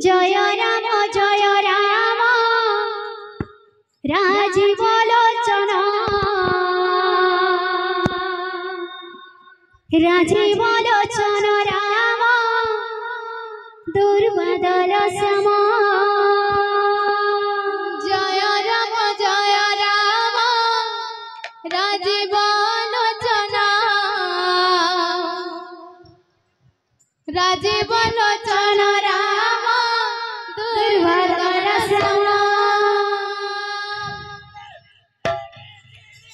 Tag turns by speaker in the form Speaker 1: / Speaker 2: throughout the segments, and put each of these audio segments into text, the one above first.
Speaker 1: জয় রাম রাজীব লোচন রাজীব লোচন রাম দুর্বাদল সম
Speaker 2: জয় রাম রাজীব লোচন রাজীব লোচন রাম দুর্বাদল সম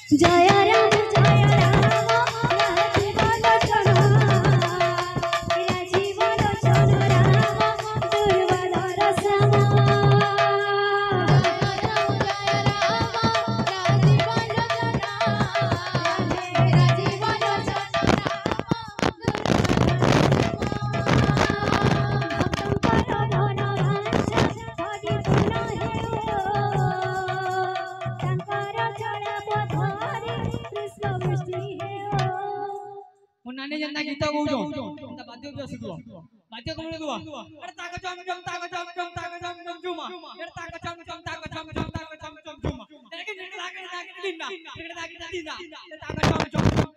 Speaker 1: জয় রাম
Speaker 3: नानी जन्ना गीता बोलजो ता बाद्य अभ्यास दुआ बाद्य कोमले दुआ अरे ताका चम चम ताका चम चम ताका चम चम जुमा अरे ताका चम चम ताका चम चम ताका चम चम जुमा तेरे के लागे लागे दिना तेरे लागे दिना ताका चम चम